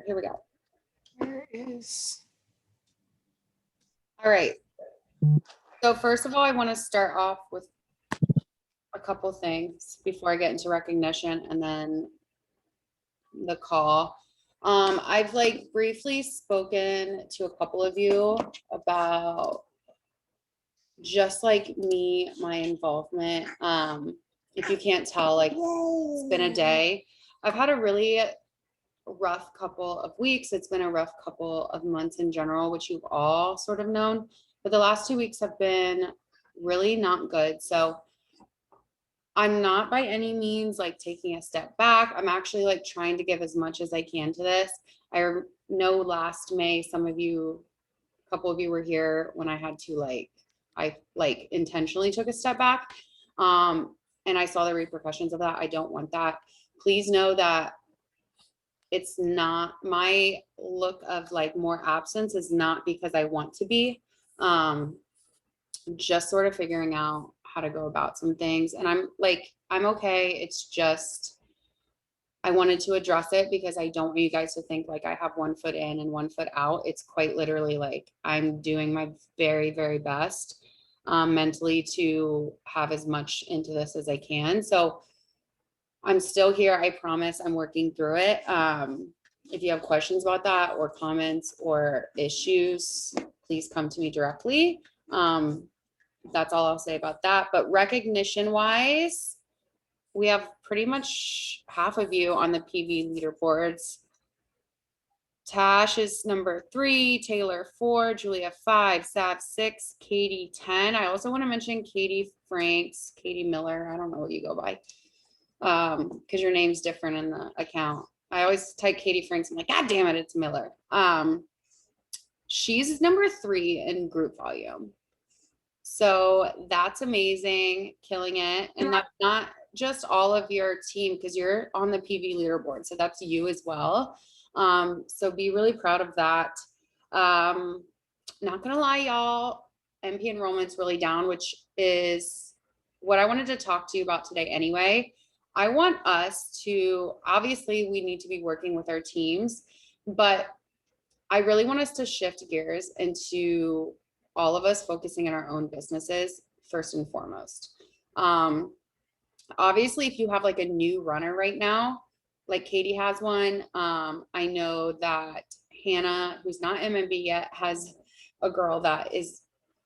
Here we go. Where is? All right. So first of all, I want to start off with a couple things before I get into recognition and then the call. I've like briefly spoken to a couple of you about just like me, my involvement. If you can't tell, like it's been a day. I've had a really rough couple of weeks. It's been a rough couple of months in general, which you've all sort of known. But the last 2 weeks have been really not good. So I'm not by any means like taking a step back. I'm actually like trying to give as much as I can to this. I know last May, a couple of you were here when I had to I intentionally took a step back. And I saw the repercussions of that. I don't want that. Please know that it's not, my look of like more absence is not because I want to be. Just sort of figuring out how to go about some things. And I'm okay. It's just, I wanted to address it because I don't want you guys to think like I have one foot in and one foot out. It's quite literally like I'm doing my very, very best mentally to have as much into this as I can. So I'm still here. I promise I'm working through it. If you have questions about that or comments or issues, please come to me directly. That's all I'll say about that. But recognition wise, we have pretty much half of you on the PV leaderboards. Tash is number 3, Taylor 4, Julia 5, Sav 6, Katie 10. I also want to mention Katie Franks, Katie Miller. I don't know what you go by because your name's different in the account. I always type Katie Franks. I'm like, God damn it, it's Miller. She's number 3 in group volume. So that's amazing, killing it. And that's not just all of your team because you're on the PV leaderboard. So that's you as well. So be really proud of that. Not gonna lie, y'all, MP enrollment's really down, which is what I wanted to talk to you about today anyway. I want us to, obviously we need to be working with our teams, but I really want us to shift gears into all of us focusing on our own businesses first and foremost. Obviously, if you have like a new runner right now, like Katie has one, I know that Hannah, who's not MMB yet, has a girl that is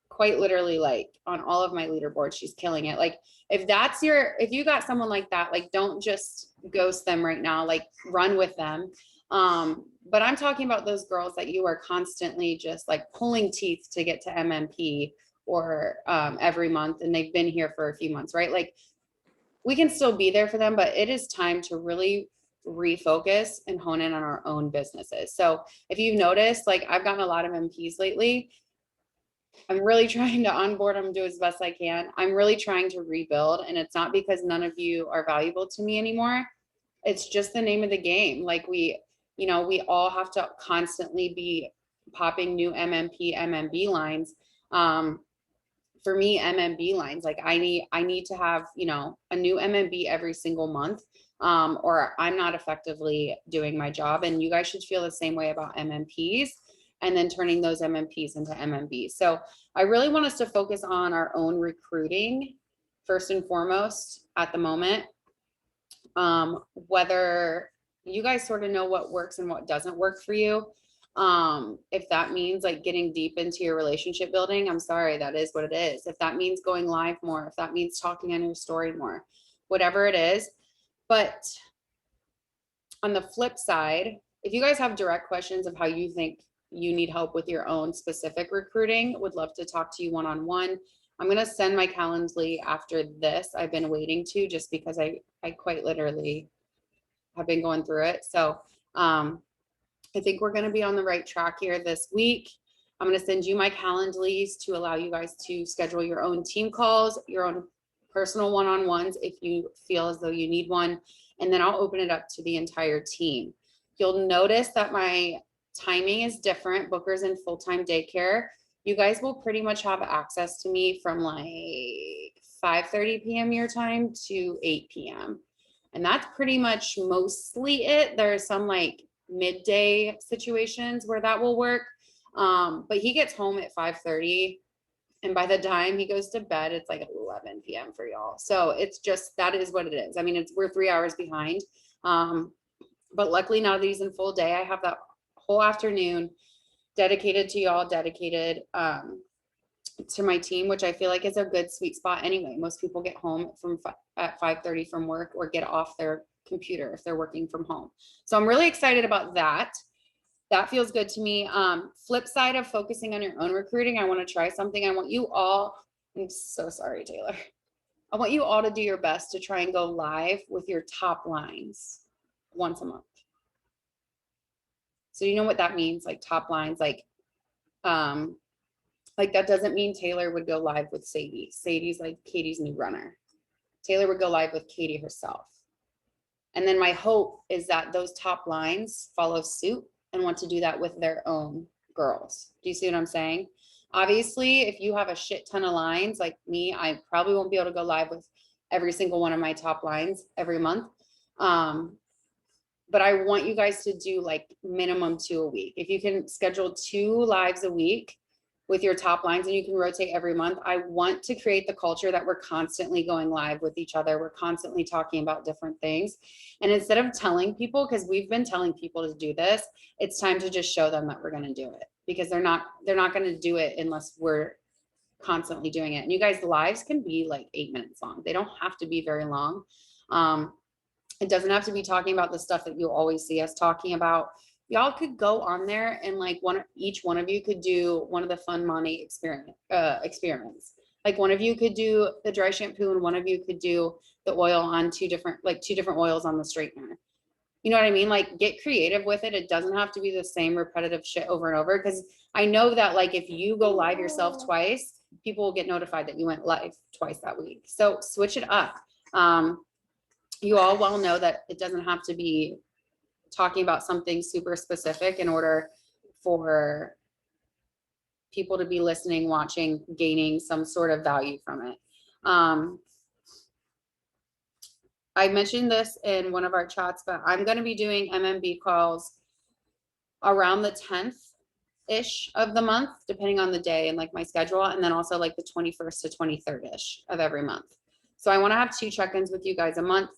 quite literally like on all of my leaderboards, she's killing it. Like if you got someone like that, like don't just ghost them right now, like run with them. But I'm talking about those girls that you are constantly just like pulling teeth to get to MMP or every month, and they've been here for a few months, right? Like we can still be there for them, but it is time to really refocus and hone in on our own businesses. So if you've noticed, like I've gotten a lot of MPs lately. I'm really trying to onboard them, do as best I can. I'm really trying to rebuild, and it's not because none of you are valuable to me anymore. It's just the name of the game. Like we all have to constantly be popping new MMB lines. For me, MMB lines, like I need to have, a new MMB every single month, or I'm not effectively doing my job. And you guys should feel the same way about MMPs, and then turning those MMPs into MMBs. So I really want us to focus on our own recruiting first and foremost at the moment. Whether you guys sort of know what works and what doesn't work for you. If that means like getting deep into your relationship building, I'm sorry, that is what it is. If that means going live more, if that means talking on your story more, whatever it is. But on the flip side, if you guys have direct questions of how you think you need help with your own specific recruiting, would love to talk to you one-on-one. I'm going to send my Calendly after this. I've been waiting to, just because I quite literally have been going through it. So I think we're going to be on the right track here this week. I'm going to send you my Calendlys to allow you guys to schedule your own team calls, your own personal one-on-ones if you feel as though you need one. And then I'll open it up to the entire team. You'll notice that my timing is different. Booker's in full-time daycare. You guys will pretty much have access to me from like 5:30 p.m. your time to 8 p.m. And that's pretty much mostly it. There's some like midday situations where that will work. But he gets home at 5:30. And by the time he goes to bed, it's like 11 p.m. for y'all. So it's just, that is what it is. I mean, we're 3 hours behind. But luckily now that he's in full day, I have that whole afternoon dedicated to y'all, dedicated to my team, which I feel like is a good sweet spot anyway. Most people get home at 5:30 from work or get off their computer if they're working from home. So I'm really excited about that. That feels good to me. Flip side of focusing on your own recruiting, I want to try something. I want you all, I'm so sorry, Taylor. I want you all to do your best to try and go live with your top lines once a month. So you know what that means, like top lines, like that doesn't mean Taylor would go live with Sadie. Sadie's like Katie's new runner. Taylor would go live with Katie herself. And then my hope is that those top lines follow suit and want to do that with their own girls. Do you see what I'm saying? Obviously, if you have a shit ton of lines like me, I probably won't be able to go live with every single one of my top lines every month. But I want you guys to do like minimum 2 a week. If you can schedule 2 lives a week with your top lines and you can rotate every month, I want to create the culture that we're constantly going live with each other. We're constantly talking about different things. And instead of telling people, because we've been telling people to do this, it's time to just show them that we're going to do it, because they're not going to do it unless we're constantly doing it. And you guys, lives can be like 8 minutes long. They don't have to be very long. It doesn't have to be talking about the stuff that you always see us talking about. Y'all could go on there and like each one of you could do one of the Fun Money experiments. Like one of you could do the dry shampoo and one of you could do the oil on two different oils on the straightener. You know what I mean? Like get creative with it. It doesn't have to be the same repetitive shit over and over. Because I know that like if you go live yourself twice, people will get notified that you went live twice that week. So switch it up. You all well know that it doesn't have to be talking about something super specific in order for people to be listening, watching, gaining some sort of value from it. I mentioned this in one of our chats, but I'm going to be doing MMB calls around the 10th-ish of the month, depending on the day and like my schedule, and then also like the 21st to 23rd-ish of every month. So I want to have 2 check-ins with you guys a month.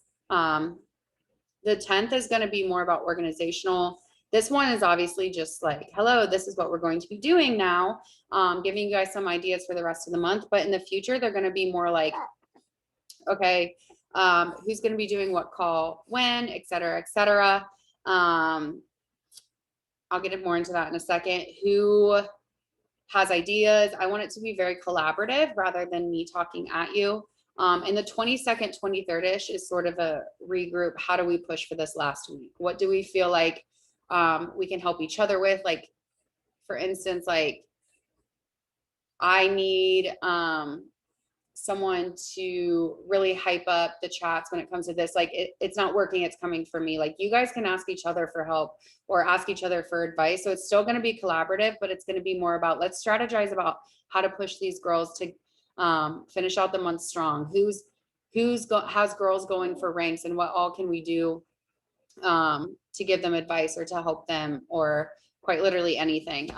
The 10th is going to be more about organizational. This one is obviously just like, hello, this is what we're going to be doing now, giving you guys some ideas for the rest of the month. But in the future, they're going to be more like, okay, who's going to be doing what call when, et cetera, et cetera. I'll get more into that in a second. Who has ideas? I want it to be very collaborative rather than me talking at you. And the 22nd, 23rd-ish is sort of a regroup. How do we push for this last week? What do we feel like we can help each other with? Like, for instance, like I need someone to really hype up the chats when it comes to this. Like it's not working, it's coming from me. Like you guys can ask each other for help or ask each other for advice. So it's still going to be collaborative, but it's going to be more about, let's strategize about how to push these girls to finish out the month strong. Has girls going for ranks, and what all can we do to give them advice or to help them, or quite literally anything.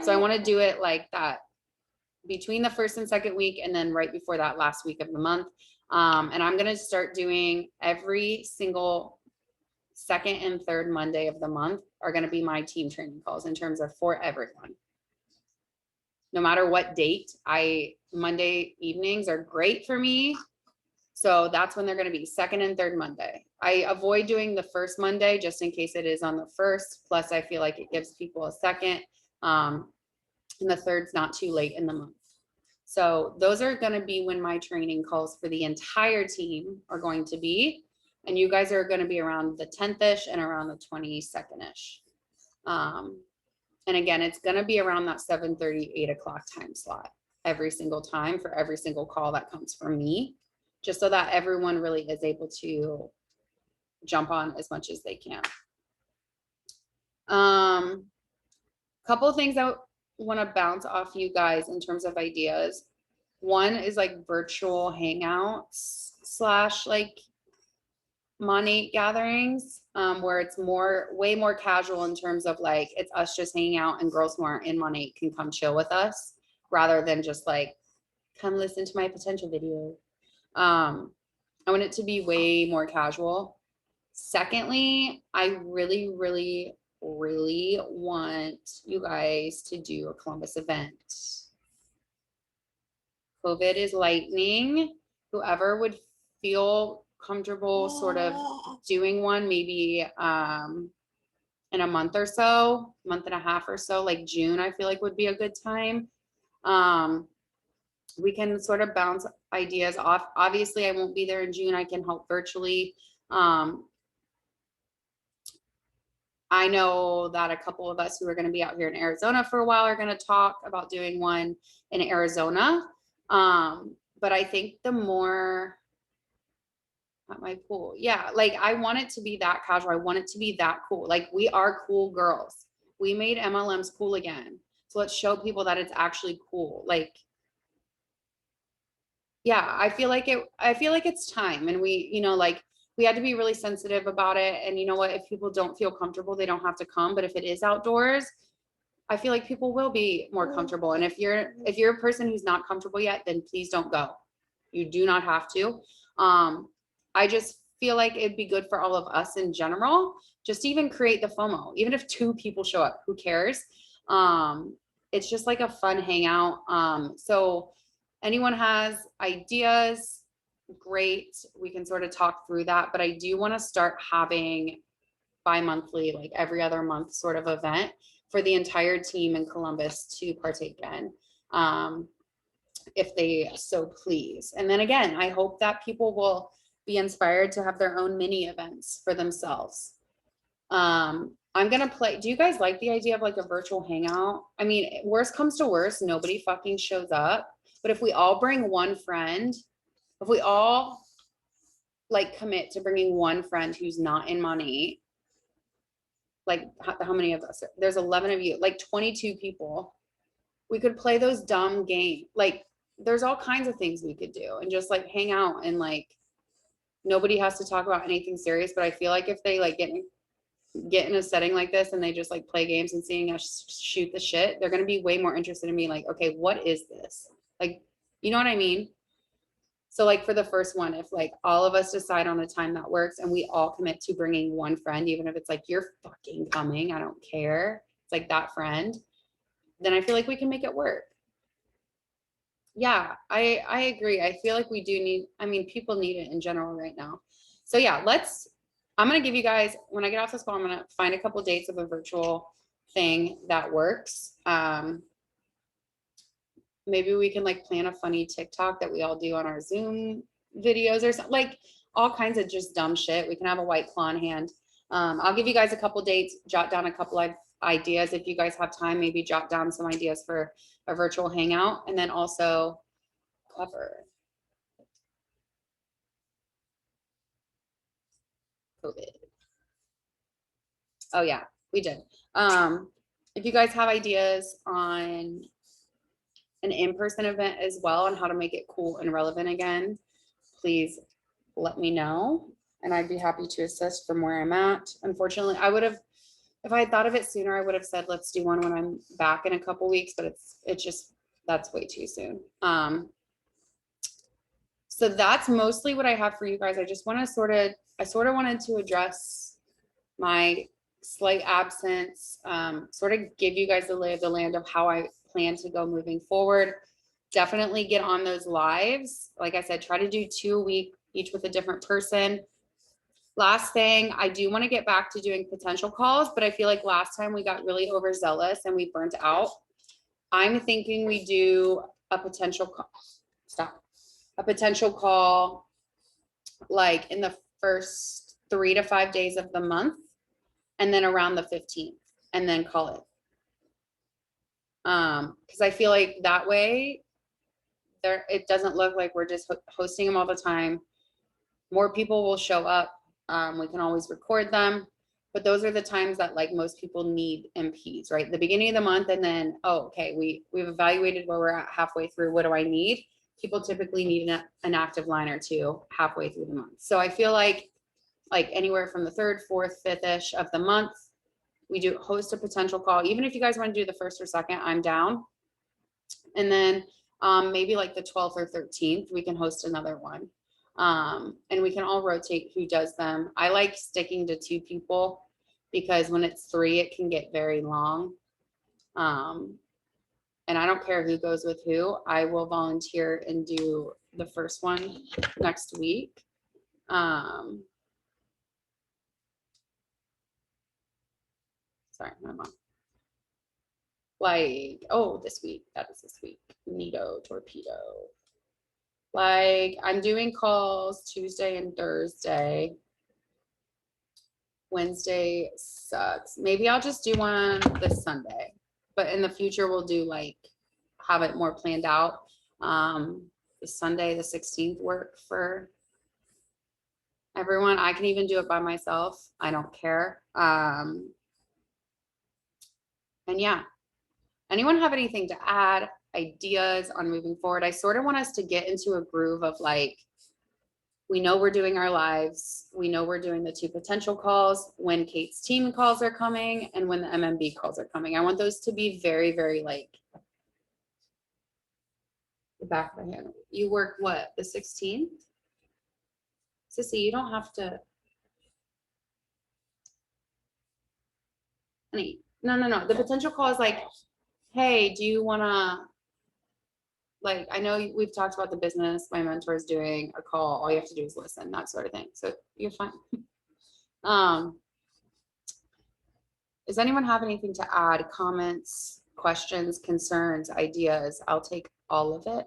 So I want to do it like that between the first and second week, and then right before that last week of the month. And I'm going to start doing every single second and third Monday of the month are going to be my team training calls in terms of for everyone. No matter what date, Monday evenings are great for me. So that's when they're going to be, second and third Monday. I avoid doing the first Monday just in case it is on the first. Plus I feel like it gives people a second. And the third's not too late in the month. So those are going to be when my training calls for the entire team are going to be. And you guys are going to be around the 10th-ish and around the 22nd-ish. And again, it's going to be around that 7:30, 8 o'clock time slot every single time for every single call that comes from me, just so that everyone really is able to jump on as much as they can. Couple of things I want to bounce off you guys in terms of ideas. One is like virtual hangouts / like Monate gatherings, where it's way more casual in terms of like, it's us just hanging out and girls who aren't in Monate can come chill with us rather than just like, come listen to my potential video. I want it to be way more casual. Secondly, I really, really, really want you guys to do a Columbus event. COVID is lightning. Whoever would feel comfortable sort of doing one, maybe in a month or so, month and a half or so, like June, I feel like would be a good time. We can sort of bounce ideas off. Obviously, I won't be there in June. I can help virtually. I know that a couple of us who are going to be out here in Arizona for a while are going to talk about doing one in Arizona. But I think the more at my pool, yeah, like I want it to be that casual. I want it to be that cool. Like we are cool girls. We made MLMs cool again. So let's show people that it's actually cool. Like, yeah, I feel like it's time. And we, like we had to be really sensitive about it. And you know what, if people don't feel comfortable, they don't have to come. But if it is outdoors, I feel like people will be more comfortable. And if you're a person who's not comfortable yet, then please don't go. You do not have to. I just feel like it'd be good for all of us in general, just to even create the FOMO. Even if 2 people show up, who cares? It's just like a fun hangout. So anyone has ideas, great. We can sort of talk through that. But I do want to start having bi-monthly, like every other month sort of event for the entire team in Columbus to partake in, if they so please. And then again, I hope that people will be inspired to have their own mini events for themselves. I'm gonna play. Do you guys like the idea of like a virtual hangout? I mean, worst comes to worst, nobody fucking shows up. But if we all bring one friend, if we all like commit to bringing one friend who's not in Monate, like how many of us? There's 11 of you, like 22 people. We could play those dumb games. Like there's all kinds of things we could do and just like hang out and like nobody has to talk about anything serious. But I feel like if they like get in a setting like this and they just like play games and seeing us shoot the shit, they're going to be way more interested in me. Like, okay, what is this? Like, you know what I mean? So like for the first one, if like all of us decide on a time that works and we all commit to bringing one friend, even if it's like, you're fucking coming, I don't care. It's like that friend, then I feel like we can make it work. Yeah, I agree. I feel like we do need, I mean, people need it in general right now. So yeah, I'm going to give you guys, when I get off this call, I'm going to find a couple dates of a virtual thing that works. Maybe we can like plan a funny TikTok that we all do on our Zoom videos or something, like all kinds of just dumb shit. We can have a white claw in hand. I'll give you guys a couple dates, jot down a couple of ideas. If you guys have time, maybe jot down some ideas for a virtual hangout, and then also cover COVID. Oh yeah, we did. If you guys have ideas on an in-person event as well and how to make it cool and relevant again, please let me know. And I'd be happy to assist from where I'm at. Unfortunately, I would have, if I had thought of it sooner, I would have said, let's do one when I'm back in a couple weeks, but it's just, that's way too soon. So that's mostly what I have for you guys. I just want to I sort of wanted to address my slight absence, sort of give you guys the lay of the land of how I plan to go moving forward. Definitely get on those lives. Like I said, try to do 2 a week, each with a different person. Last thing, I do want to get back to doing potential calls, but I feel like last time we got really overzealous and we burnt out. I'm thinking we do a potential call. Stop. A potential call like in the first 3 to 5 days of the month, and then around the 15th, and then call it. Because I feel like that way it doesn't look like we're just hosting them all the time. More people will show up. We can always record them, but those are the times that like most people need MPs, right? The beginning of the month, and then, oh, okay, we've evaluated where we're at halfway through. What do I need? People typically need an active line or two halfway through the month. So I feel like like anywhere from the 3rd, 4th, 5th-ish of the month. We do host a potential call. Even if you guys want to do the 1st or 2nd, I'm down. And then maybe like the 12th or 13th, we can host another one. And we can all rotate who does them. I like sticking to 2 people because when it's 3, it can get very long. And I don't care who goes with who. I will volunteer and do the first one next week. Sorry, my mom. Like, oh, this week. That is this week. Neato torpedo. Like, I'm doing calls Tuesday and Thursday. Wednesday sucks. Maybe I'll just do one this Sunday. But in the future, we'll do like, have it more planned out. The Sunday, the 16th work for everyone. I can even do it by myself. I don't care. And yeah, anyone have anything to add, ideas on moving forward? I sort of want us to get into a groove of like, we know we're doing our lives. We know we're doing the 2 potential calls, when Kate's team calls are coming and when the MMB calls are coming. I want those to be very, very like the back of my hand. You work what, the 16th? Sissy, you don't have to. Honey, no. The potential call is like, hey, do you wanna, like, I know we've talked about the business, my mentor is doing a call, all you have to do is listen, that sort of thing. So you're fine. Does anyone have anything to add? Comments, questions, concerns, ideas? I'll take all of it.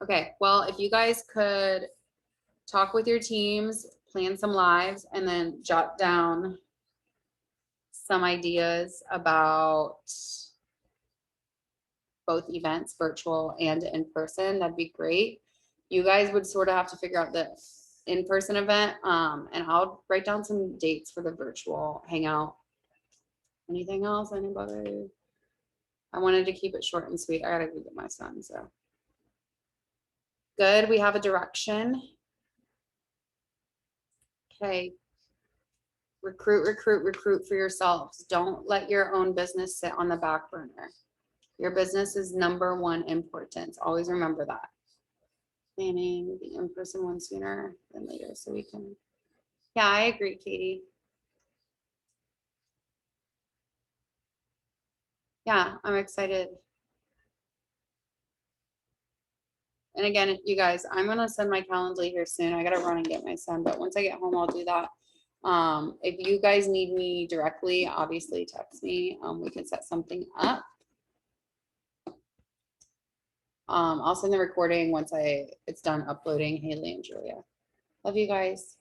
Okay, well, if you guys could talk with your teams, plan some lives, and then jot down some ideas about both events, virtual and in person, that'd be great. You guys would sort of have to figure out the in-person event, and I'll write down some dates for the virtual hangout. Anything else, anybody? I wanted to keep it short and sweet. I gotta go get my son, so. Good, we have a direction. Okay. Recruit for yourselves. Don't let your own business sit on the back burner. Your business is #1 importance. Always remember that. Planning the in-person one sooner than later so we can. Yeah, I agree, Katie. Yeah, I'm excited. And again, you guys, I'm gonna send my Calendly here soon. I gotta run and get my son, but once I get home, I'll do that. If you guys need me directly, obviously text me. We can set something up. I'll send the recording once it's done uploading. Haley and Julia. Love you guys.